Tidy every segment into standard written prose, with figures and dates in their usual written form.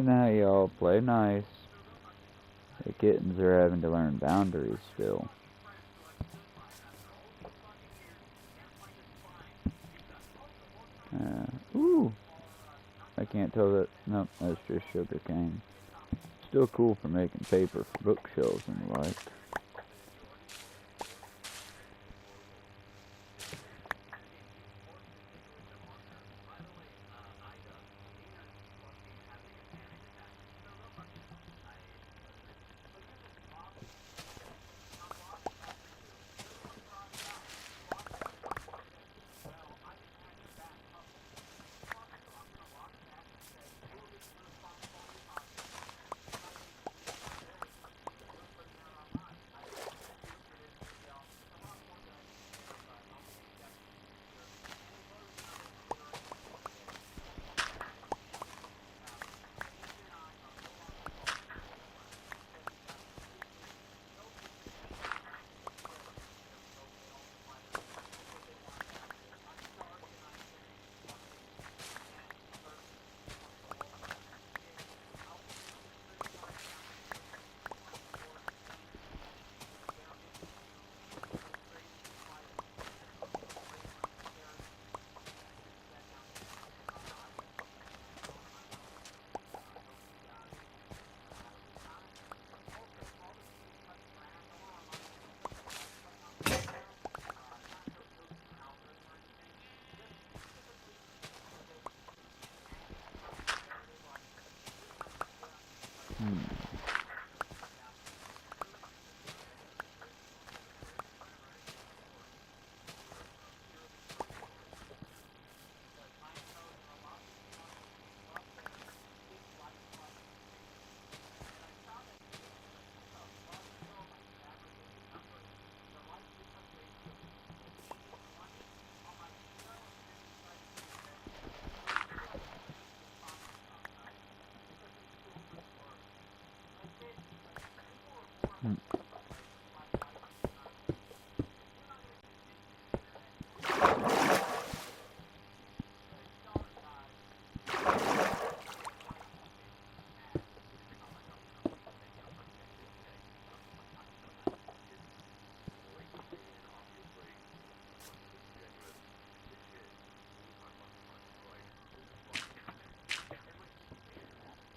Hey, now y'all, play nice. The kittens are having to learn boundaries still. Ooh! I can't tell that. Nope, that's just sugar cane. Still cool for making paper for bookshelves and the like.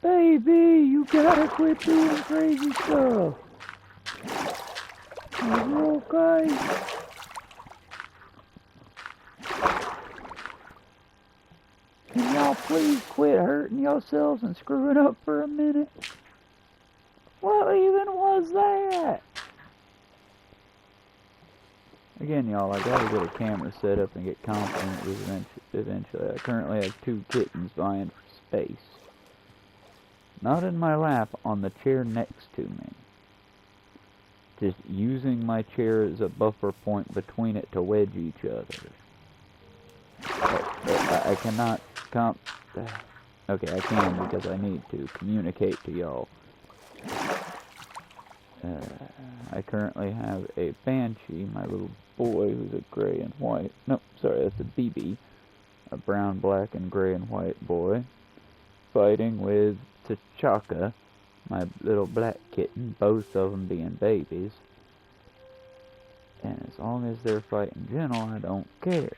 Baby, you gotta quit doing crazy stuff. Are you okay? Can y'all please quit hurting yourselves and screwing up for a minute? What even was that? Again, y'all, I gotta get a camera set up and get confident eventually. I currently have 2 kittens vying for space. Not in my lap, on the chair next to me. Just using my chair as a buffer point between it to wedge each other. I cannot okay, I can because I need to communicate to y'all. I currently have a Banshee, my little boy, who's a gray and white. No, sorry, that's a BB. A brown, black, and gray and white boy. Fighting with T'Chaka, my little black kitten, both of them being babies. And as long as they're fighting gentle, I don't care.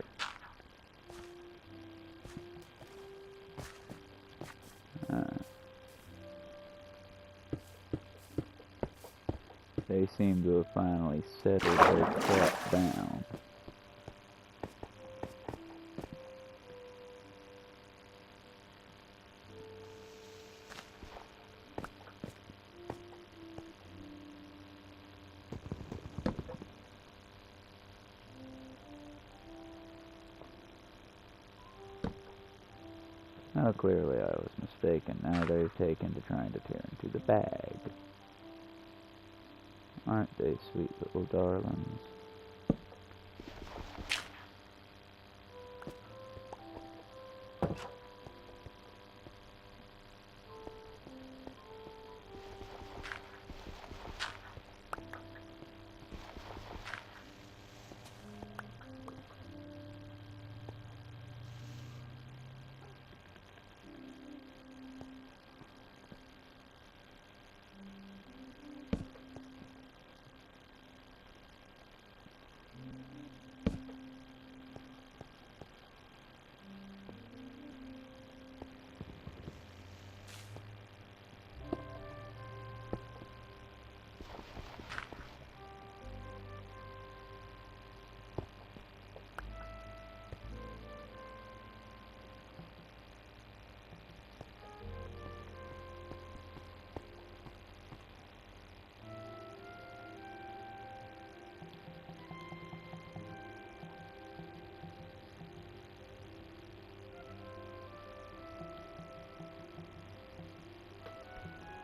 They seem to have finally settled their crap down. Now clearly I was mistaken. Now they've taken to trying to tear into the bag. Aren't they sweet little darlings?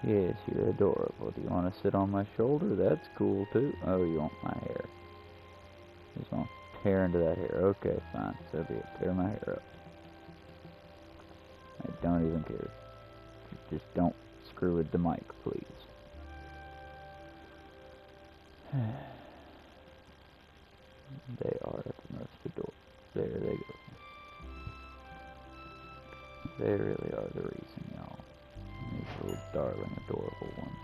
Yes, you're adorable. Do you want to sit on my shoulder? That's cool too. Oh, you want my hair. You just want to tear into that hair. Okay, fine. So be it. Tear my hair up. I don't even care. Just don't screw with the mic, please. They are the most adorable. There they go. They really are the reason, y'all. These little darling, adorable ones.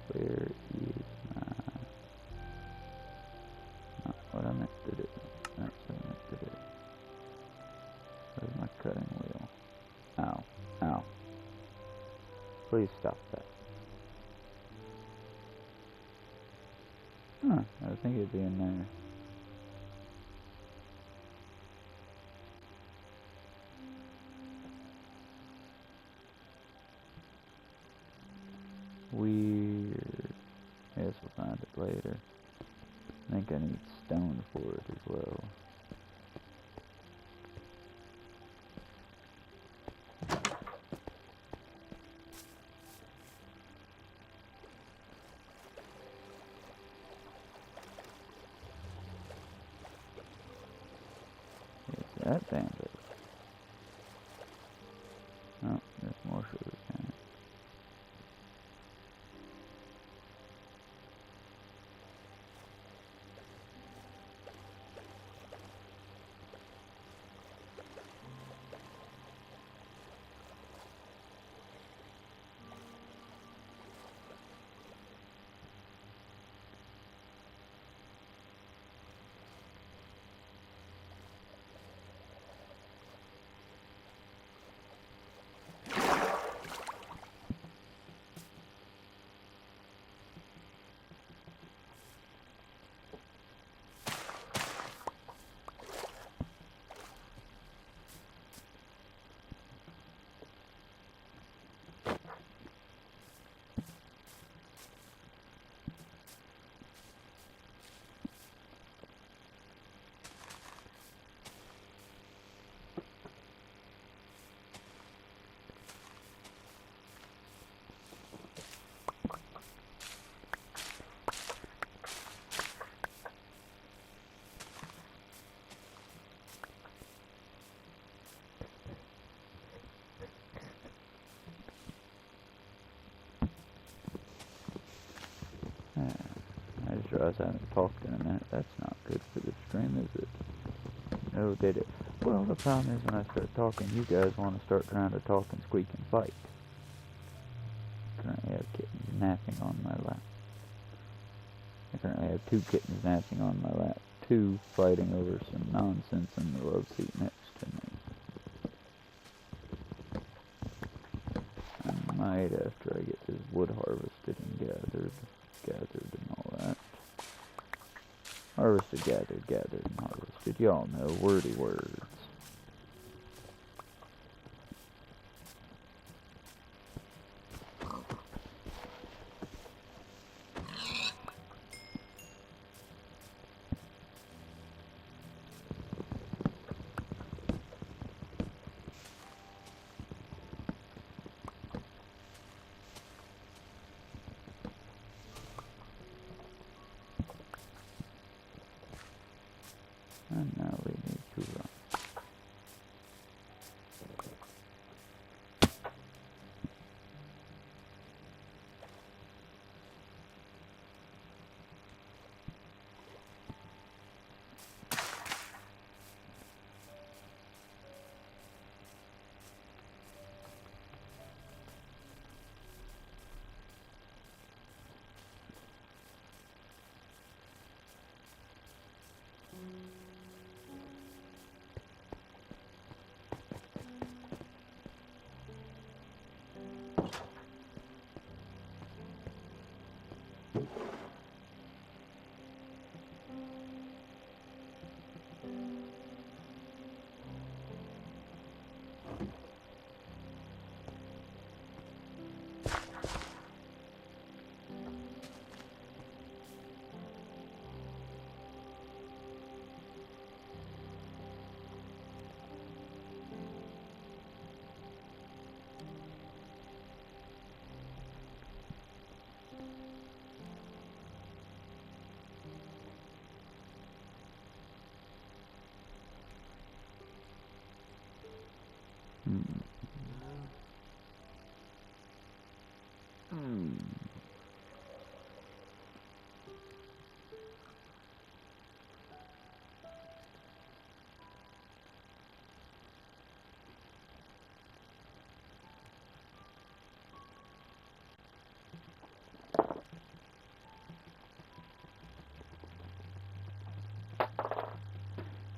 Where is my... Not what I meant to do. That's what I meant to do. Where's my cutting wheel? Ow. Ow. Please stop that. Huh. I think it'd be in there. Weird. I guess we'll find it later. I think I need stone for it as well. Here's that bandit. Oh, there's more sugar cane. I just realized I haven't talked in a minute. That's not good for the stream, is it? No, did it? Well, the problem is when I start talking, you guys want to start trying to talk and squeak and fight. Currently have kittens napping on my lap. I currently have 2 kittens napping on my lap. 2 fighting over some nonsense in the love seat next to me. I might, after I get this wood harvested and gathered and all that. Harvested, gathered, and harvested. Y'all know, wordy words. And now we need to run.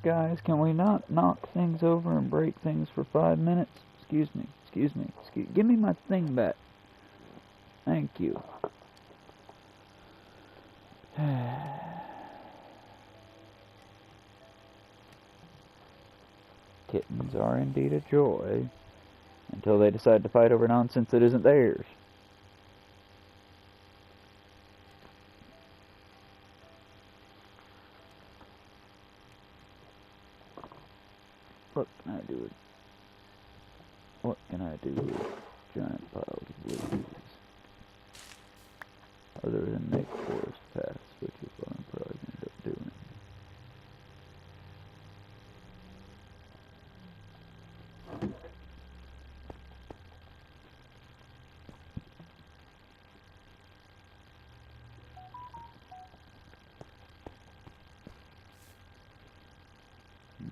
guys, can we not knock things over and break things for 5 minutes? Excuse me, give me my thing back. Thank you. Kittens are indeed a joy, until they decide to fight over nonsense that isn't theirs. What can I do with giant piles of leaves? Other than make forest paths, which is what I'm probably going to end up doing.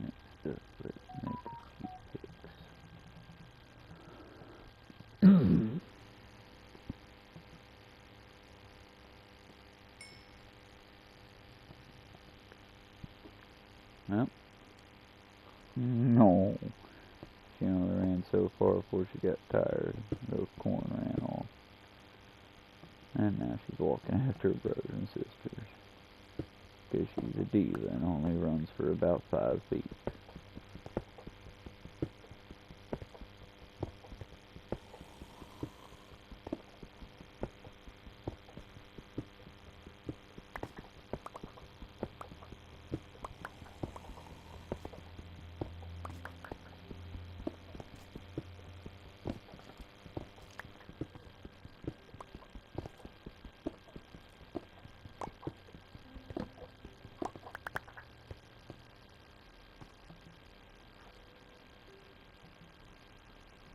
Next up, let's make a few picks. Well, no. She only ran so far before she got tired. The corn ran off. And now she's walking after her brothers and sisters. Because she's a diva and only runs for about 5 feet.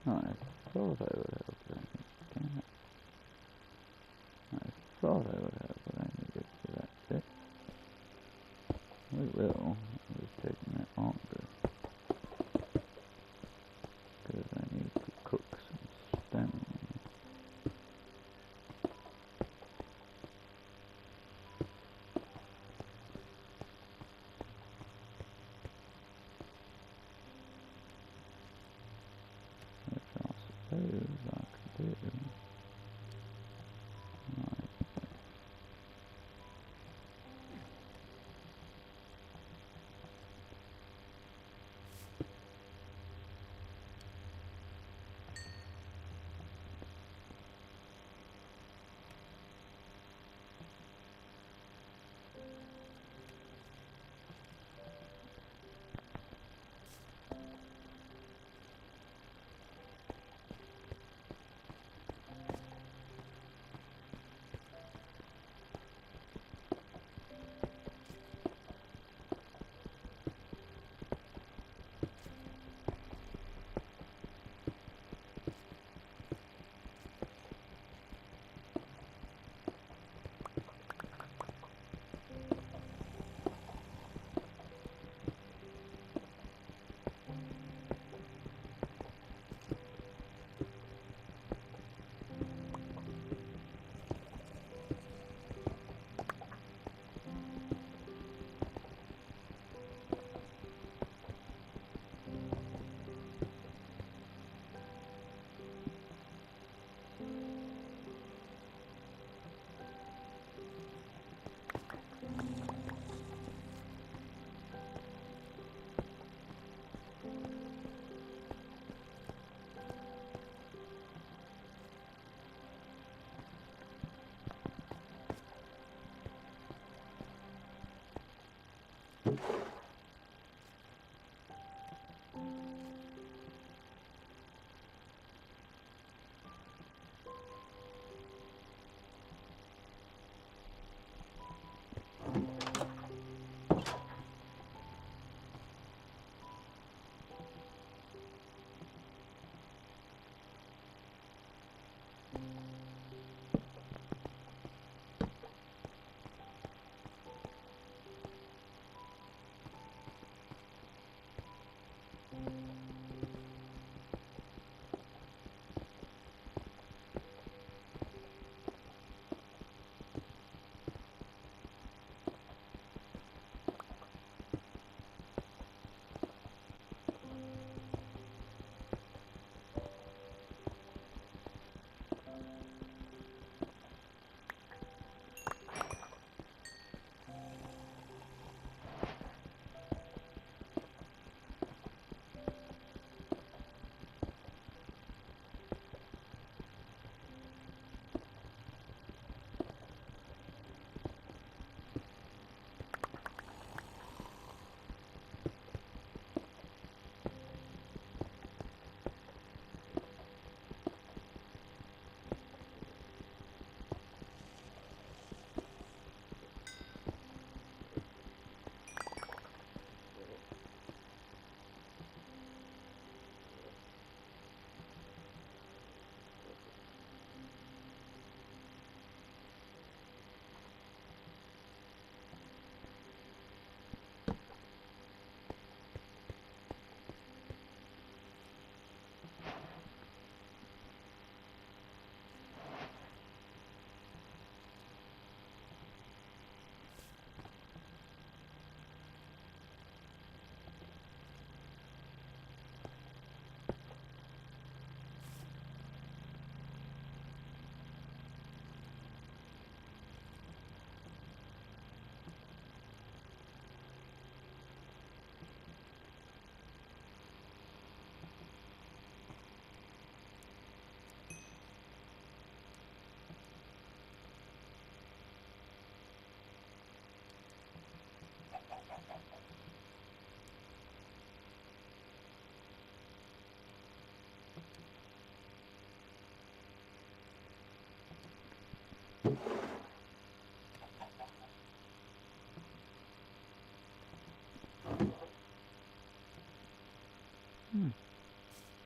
I thought I would have, but damn it. I thought I would have, but I need to get to that bit. We will. It was taking that longer. Because I need to cook some stone. Which I suppose I could do. Like,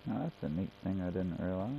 Now, that's a neat thing I didn't realize.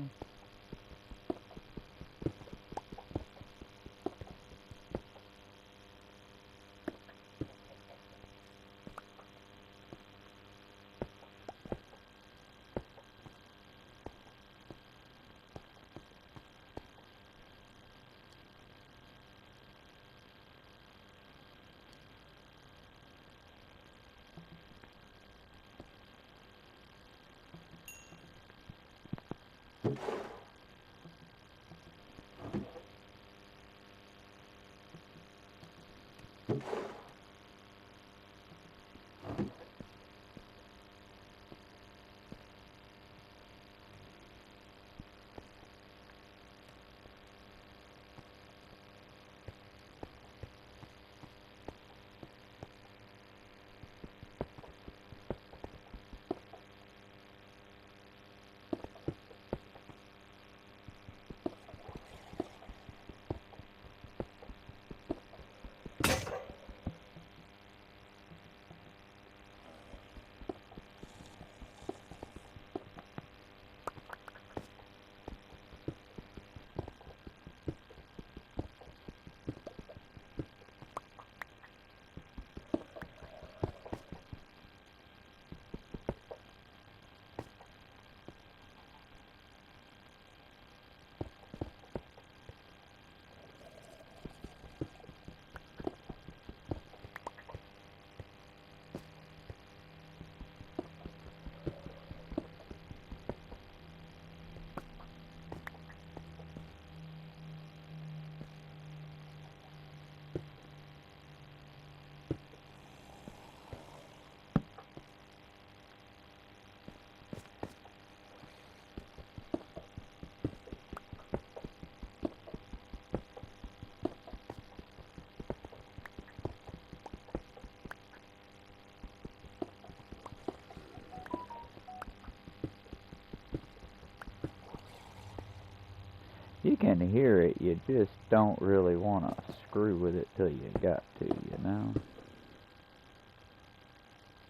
You can hear it, you just don't really want to screw with it till you got to, you know?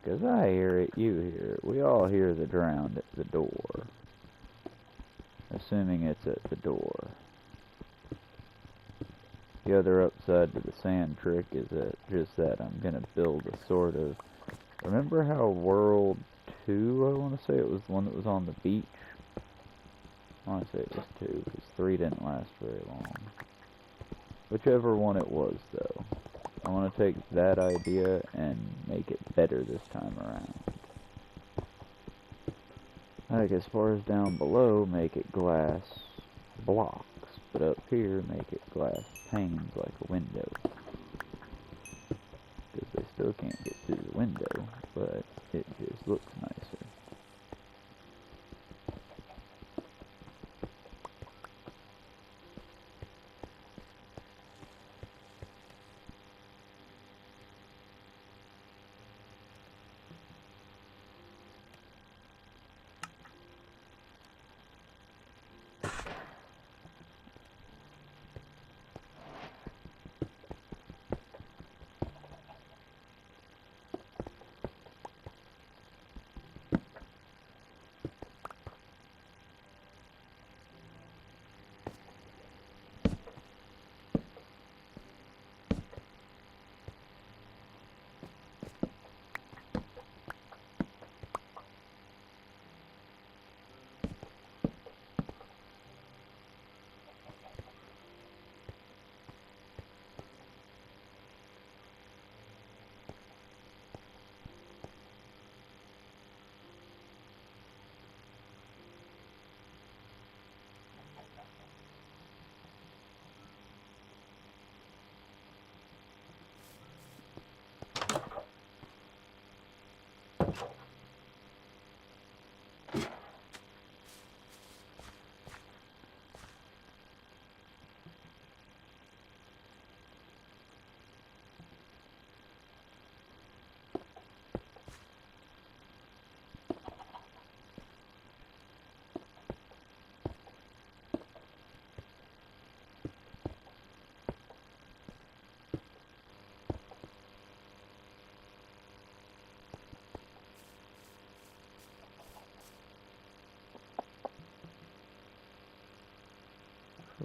'Cause I hear it, you hear it, we all hear the drowned at the door. Assuming it's at the door. The other upside to the sand trick is just that I'm gonna build a sort of... Remember how World 2, I want to say it was the one that was on the beach? I want to say it was 2, because 3 didn't last very long. Whichever one it was, though. I want to take that idea and make it better this time around. Like, as far as down below, make it glass blocks. But up here, make it glass panes like a window. Because they still can't get through the window, but it just looks nicer.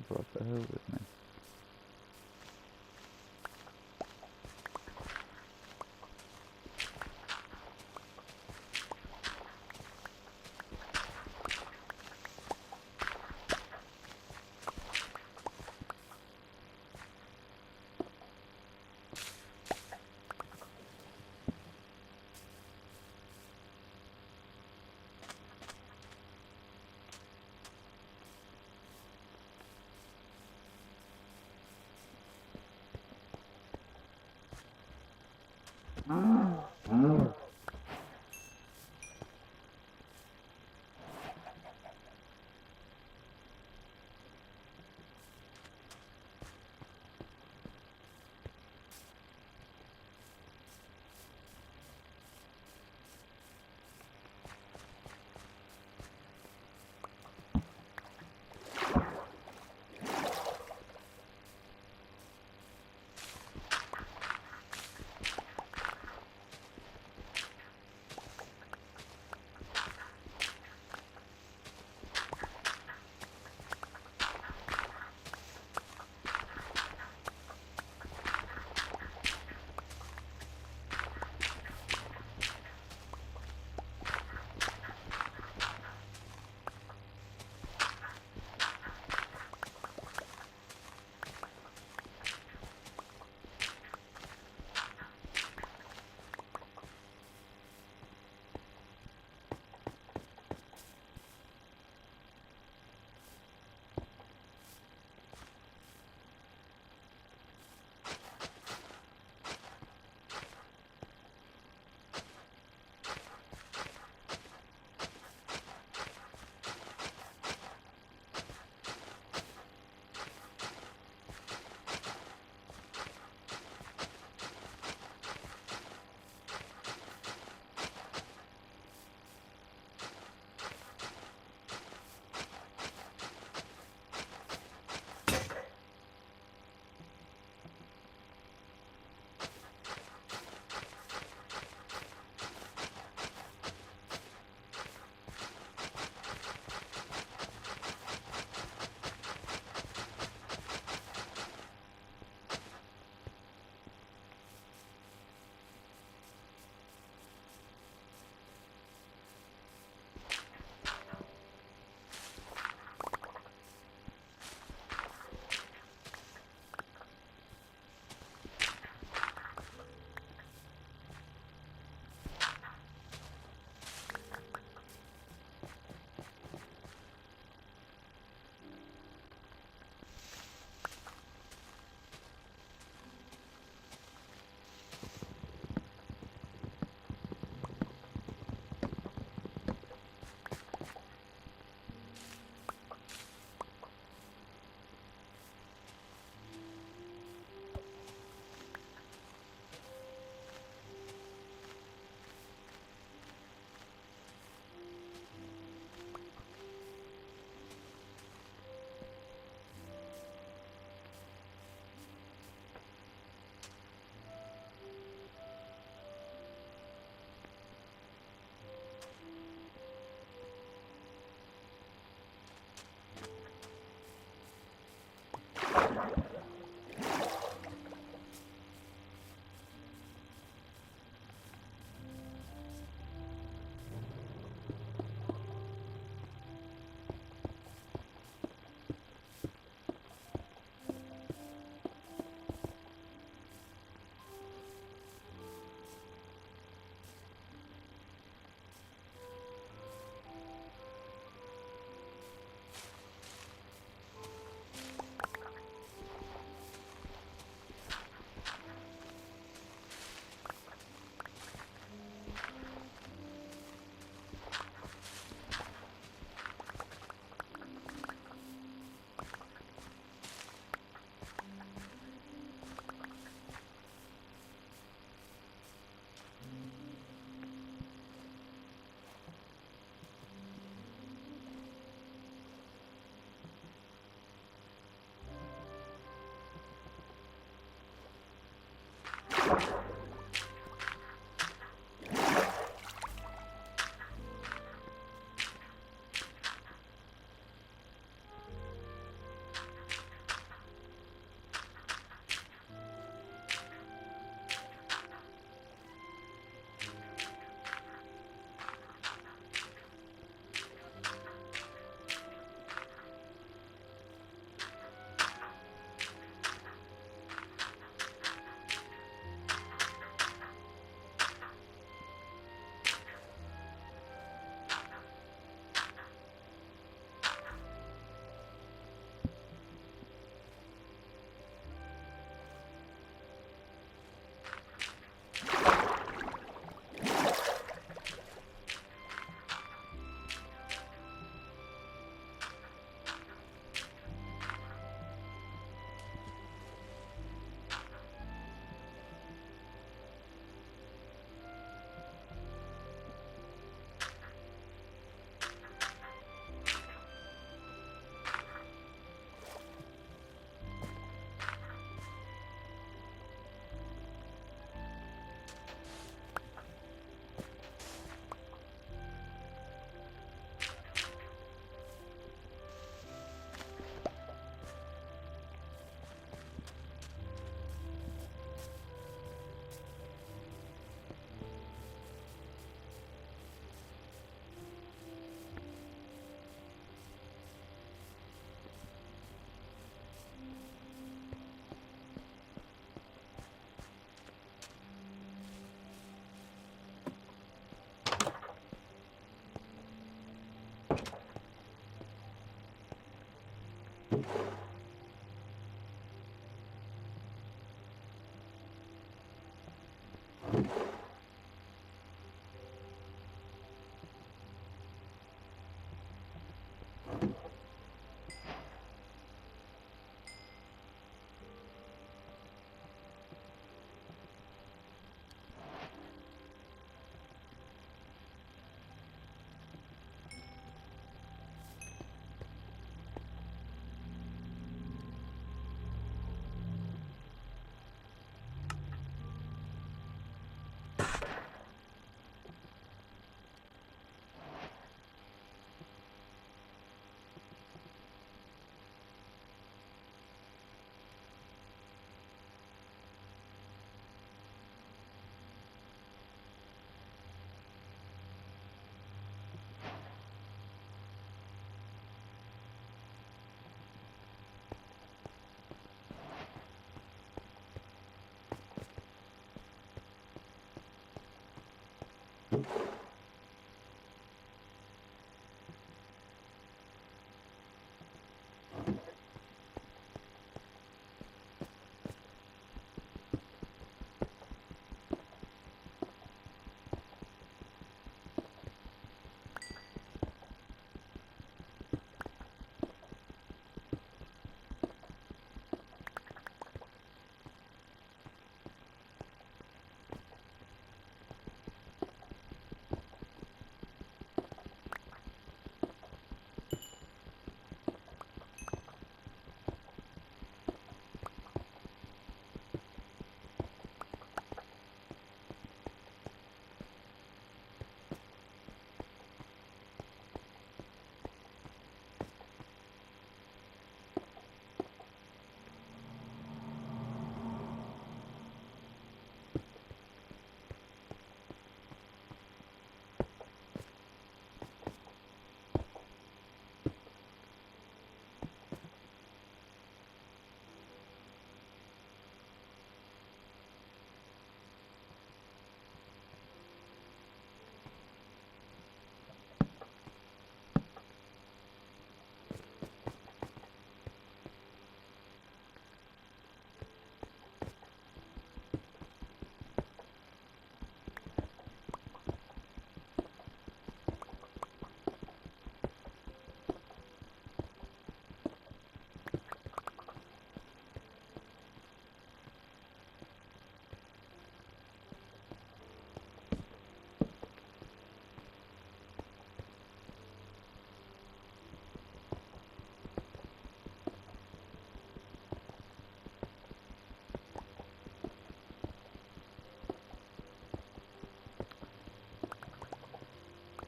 brought the hoe with me.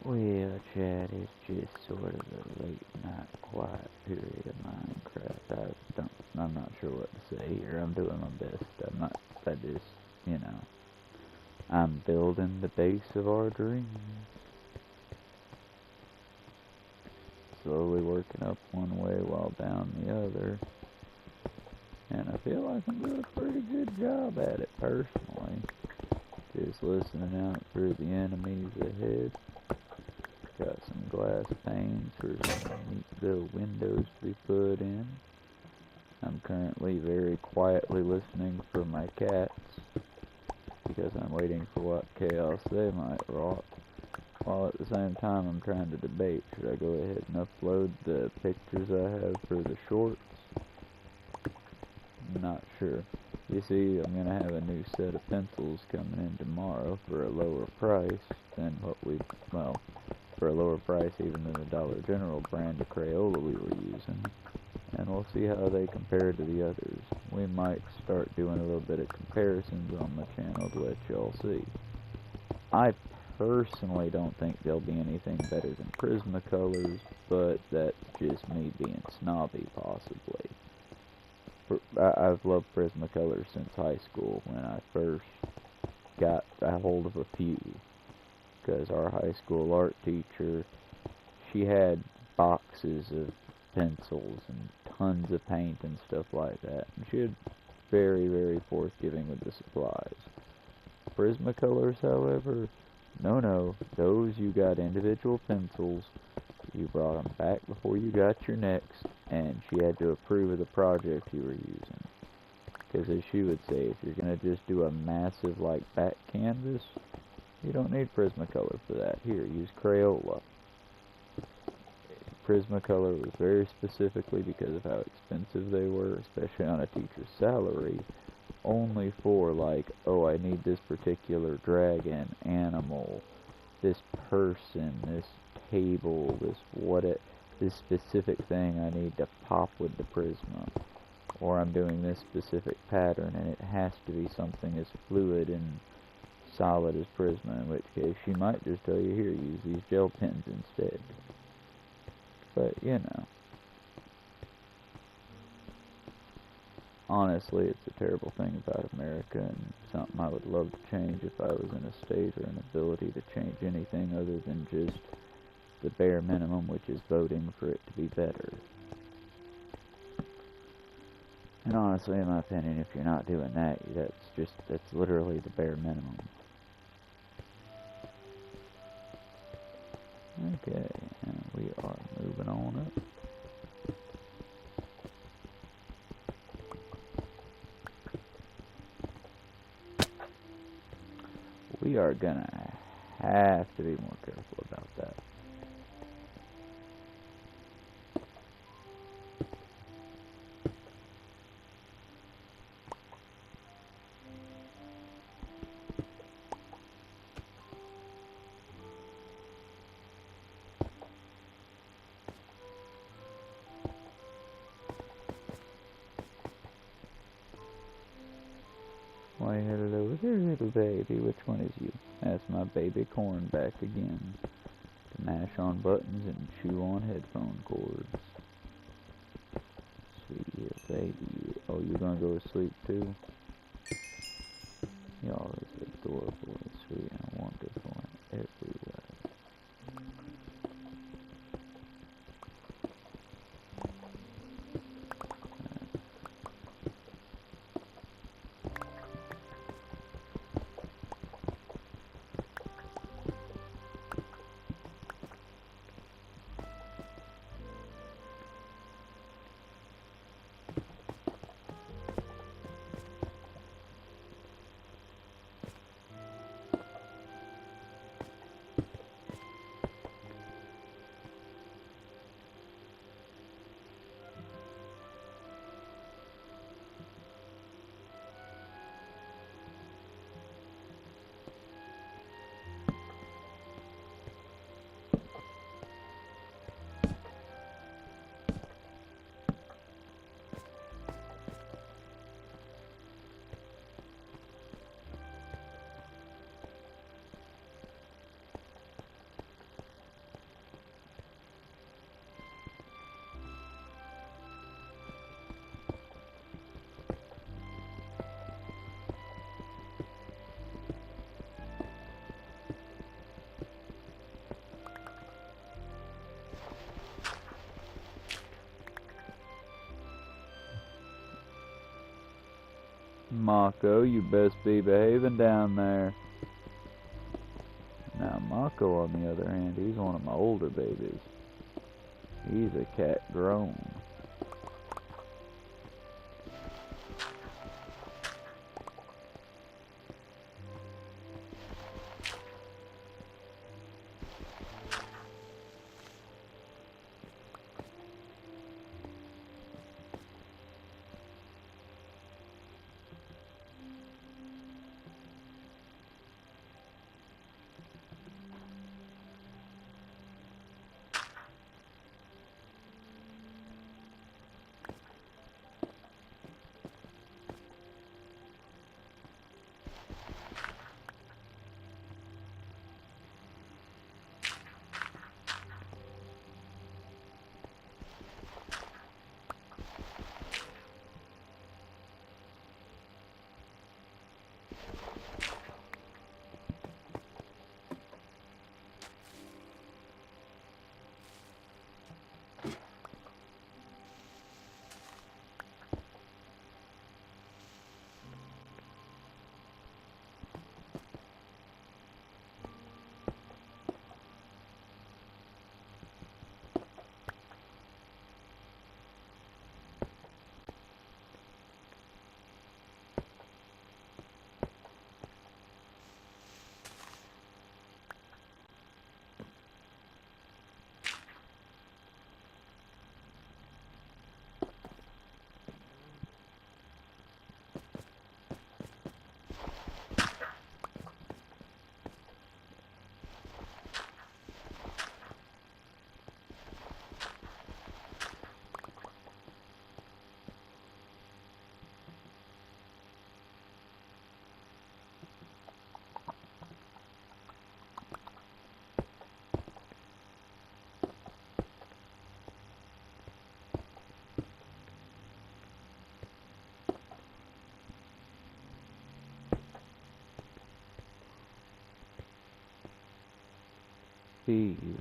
Well, Chad, it's just sort of a late night quiet period of Minecraft. I'm not sure what to say here. I'm doing my best. You know, I'm building the base of our dreams. Slowly working up one way while down the other. And I feel like I'm doing a pretty good job at it, personally. Just listening out for the enemies ahead. Got some glass panes for some neat little windows to be put in. I'm currently very quietly listening for my cats, because I'm waiting for what chaos they might wrought. While at the same time I'm trying to debate, should I go ahead and upload the pictures I have for the shorts? I'm not sure. You see, I'm going to have a new set of pencils coming in tomorrow for a lower price than for a lower price even than the Dollar General brand of Crayola we were using. And we'll see how they compare to the others. We might start doing a little bit of comparisons on my channel to let y'all see. I personally don't think there'll be anything better than Prismacolors, but that's just me being snobby, possibly. I've loved Prismacolors since high school, when I first got a hold of a few. Because our high school art teacher, she had boxes of pencils and tons of paint and stuff like that. And she was very, very forthgiving with the supplies. Prismacolors, however, no, those you got individual pencils, You brought them back before you got your next, and she had to approve of the project you were using. Because as she would say, if you're going to just do a massive, like, back canvas, you don't need Prismacolor for that. Here, use Crayola. Prismacolor was very specifically, because of how expensive they were, especially on a teacher's salary, only for, like, oh, I need this particular dragon, animal, this person, this table, this specific thing I need to pop with the Prisma. Or I'm doing this specific pattern, and it has to be something as fluid and solid as Prisma, in which case she might just tell you, here, use these gel pens instead. But, you know. Honestly, it's a terrible thing about America, and something I would love to change if I was in a state or an ability to change anything other than just the bare minimum, which is voting for it to be better. And honestly, in my opinion, if you're not doing that, that's literally the bare minimum. Okay, and we are moving on up. We are gonna have to be more careful about that. Why, hello there, little baby. Which one is you? That's my baby corn back again. To mash on buttons and chew on headphone cords. Sweet baby. Oh, you're gonna go to sleep too? Y'all is adorable and sweet and wonderful in every way. Mako, you best be behaving down there. Now, Mako, on the other hand, he's one of my older babies. He's a cat grown. feasible.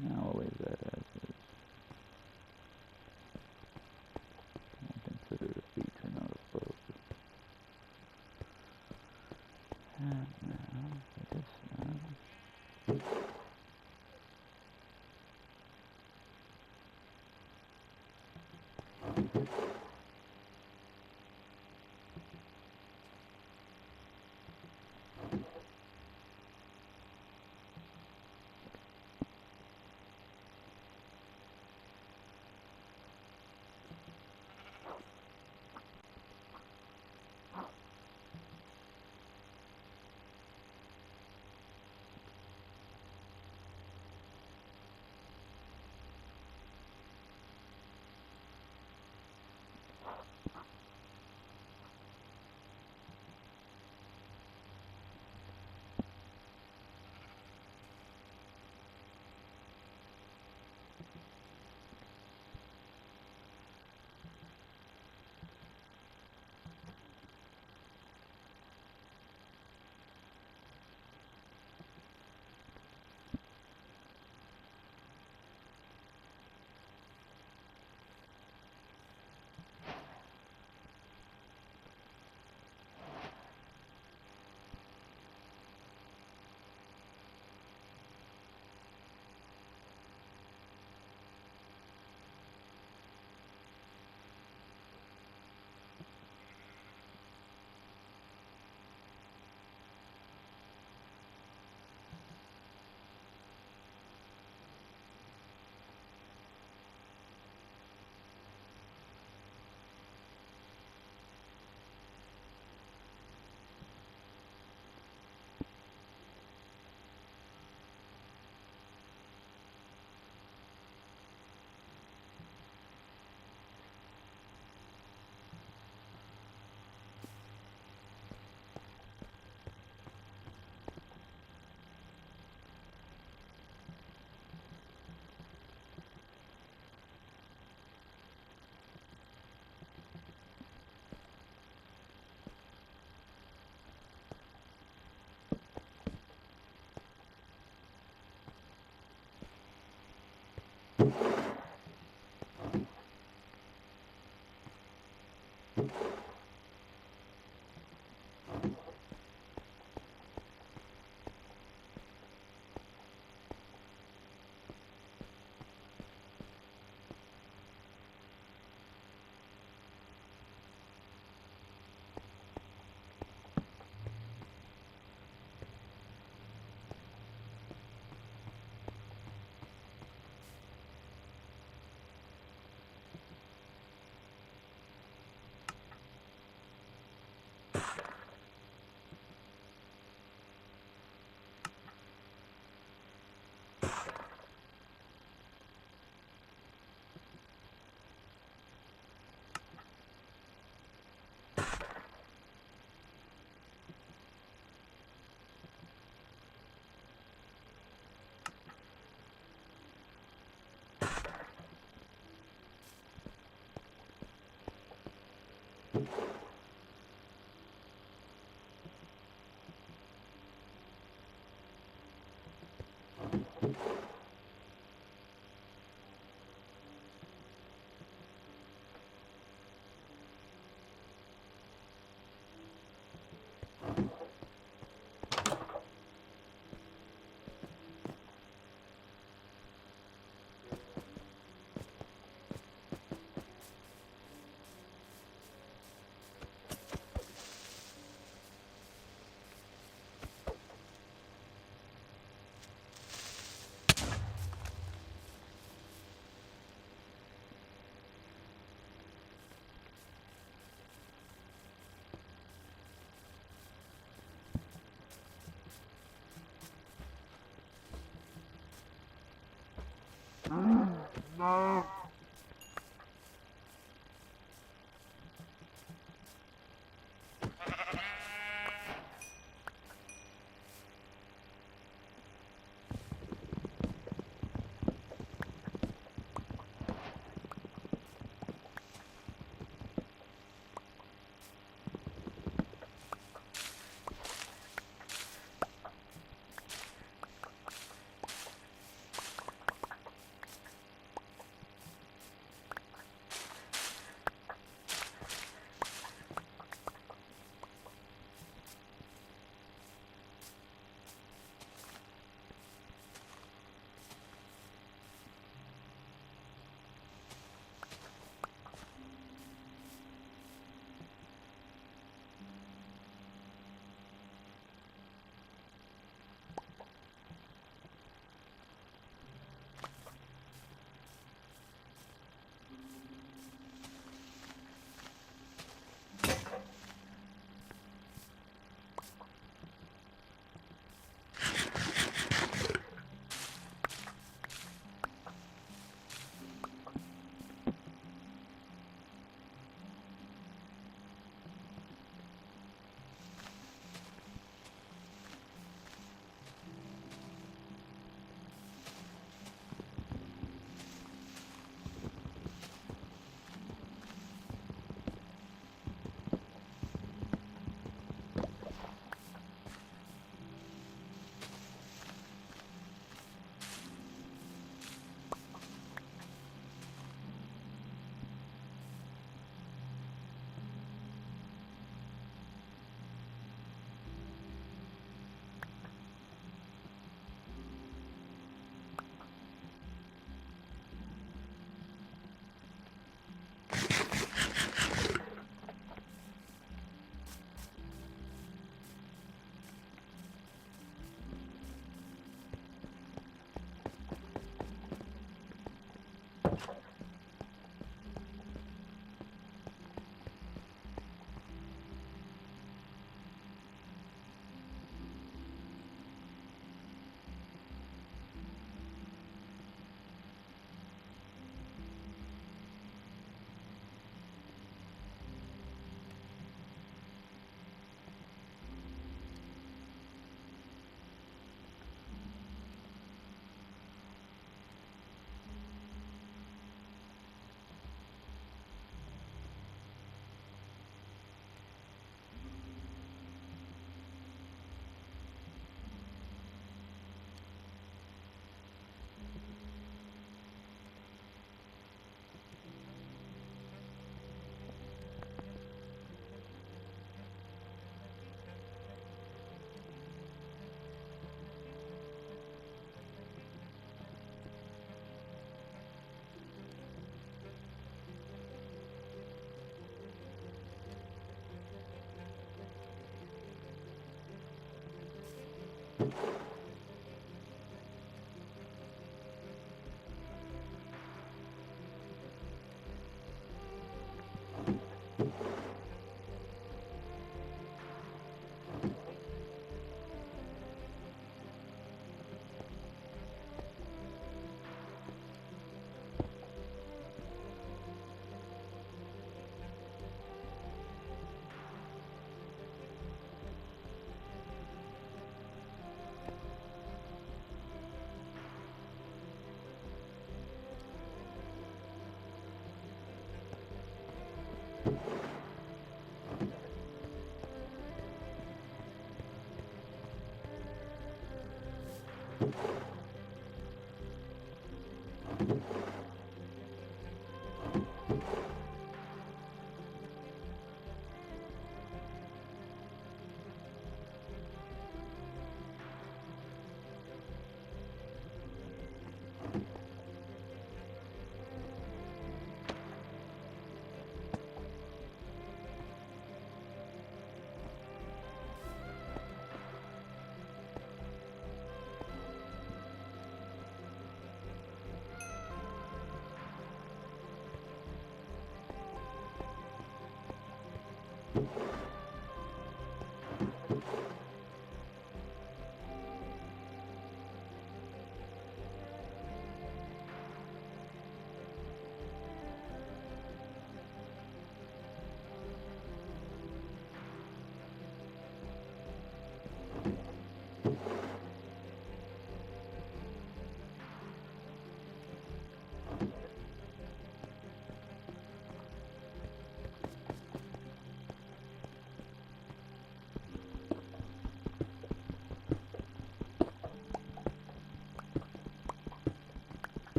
Now I'll leave that as is. I'll consider it a feature, not a bug. And now for this one.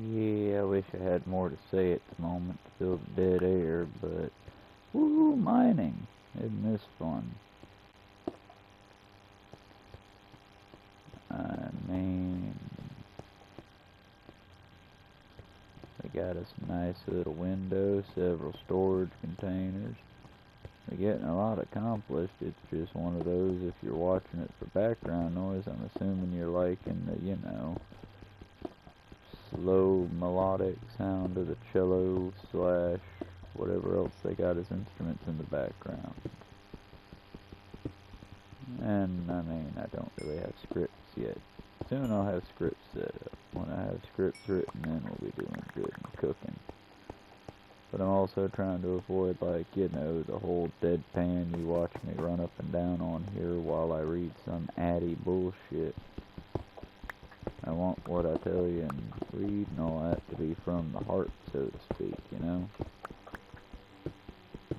Yeah, I wish I had more to say at the moment to fill the dead air, but woo, mining. Isn't this fun? I mean, we got us a nice little window, several storage containers. We're getting a lot accomplished. It's just one of those, if you're watching it for background noise, I'm assuming you're liking the, you know, slow melodic sound of the cello slash whatever else they got as instruments in the background. And I mean, I don't really have scripts yet. Soon I'll have scripts set up. When I have scripts written, then we'll be doing good and cooking. But I'm also trying to avoid, like, you know, the whole deadpan you watch me run up and down on here while I read some addy bullshit. I want what I tell you and read and all that to be from the heart, so to speak, you know?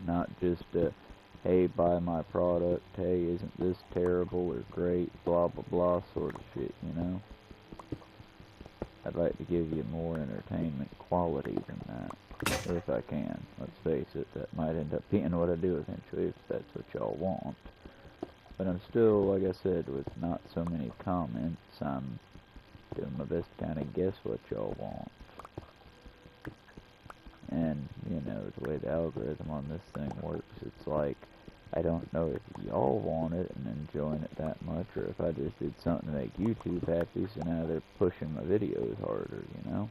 Not just a, hey, buy my product, hey, isn't this terrible or great, blah, blah, blah sort of shit, you know? I'd like to give you more entertainment quality than that, if I can. Let's face it, that might end up being what I do eventually, if that's what y'all want. But I'm still, like I said, with not so many comments, I'm doing my best to kind of guess what y'all want. And, you know, the way the algorithm on this thing works, it's like, I don't know if y'all want it and enjoying it that much, or if I just did something to make YouTube happy, so now they're pushing my videos harder, you know?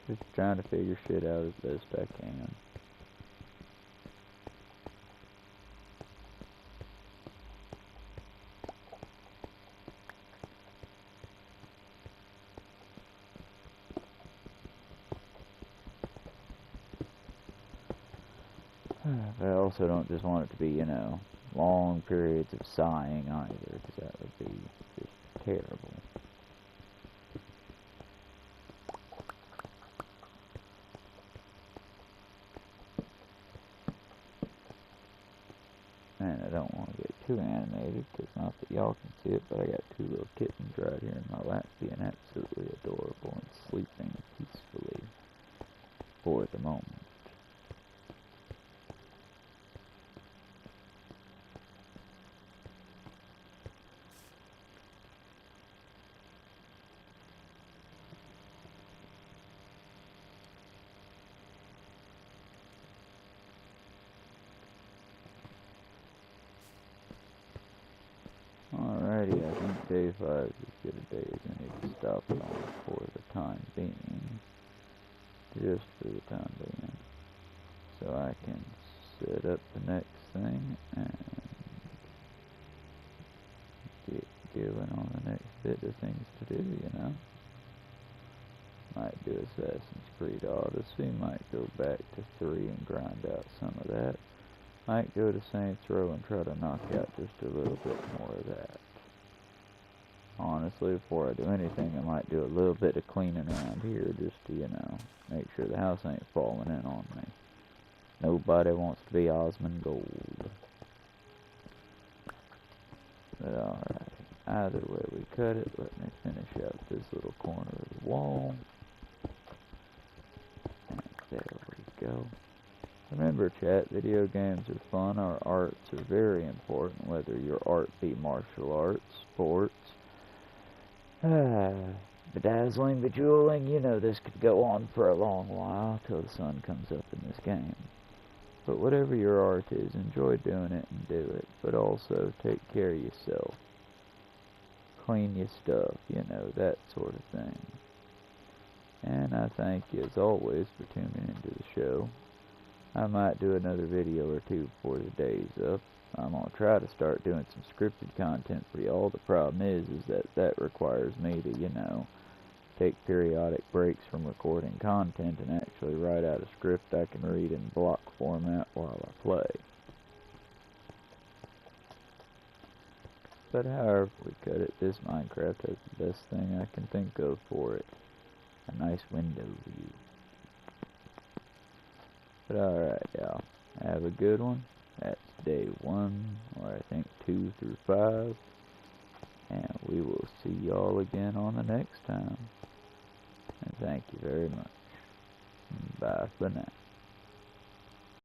Just trying to figure shit out as best I can. But I also don't just want it to be, you know, long periods of sighing either, because that would be just terrible. And I don't want to get too animated, because not that y'all can see it, but I got two little kittens right here in my lap being absolutely adorable and sleeping peacefully for the moment. Alrighty, I think day 5 is as good a day as I need to stop it on for the time being. Just for the time being. So I can set up the next thing and get going on the next bit of things to do, you know. Might do Assassin's Creed Odyssey, might go back to 3 and grind out some of that. Might go to Saints Row and try to knock out just a little bit more of that. Honestly, before I do anything, I might do a little bit of cleaning around here just to, you know, make sure the house ain't falling in on me. Nobody wants to be Osmond Gold. But alright, either way we cut it, let me finish out this little corner of the wall. And there we go. Remember, chat, video games are fun. Our arts are very important, whether your art be martial arts, sports, bedazzling, bejeweling. You know, this could go on for a long while till the sun comes up in this game. But whatever your art is, enjoy doing it and do it. But also, take care of yourself. Clean your stuff, you know, that sort of thing. And I thank you, as always, for tuning into the show. I might do another video or two before the day's up. I'm going to try to start doing some scripted content for y'all. The problem is that requires me to, you know, take periodic breaks from recording content and actually write out a script I can read in block format while I play. But however we cut it, this Minecraft has the best thing I can think of for it. A nice window view. But alright, y'all. Have a good one. That's day 1, or I think 2 through 5. And we will see y'all again on the next time. And thank you very much. Bye for now.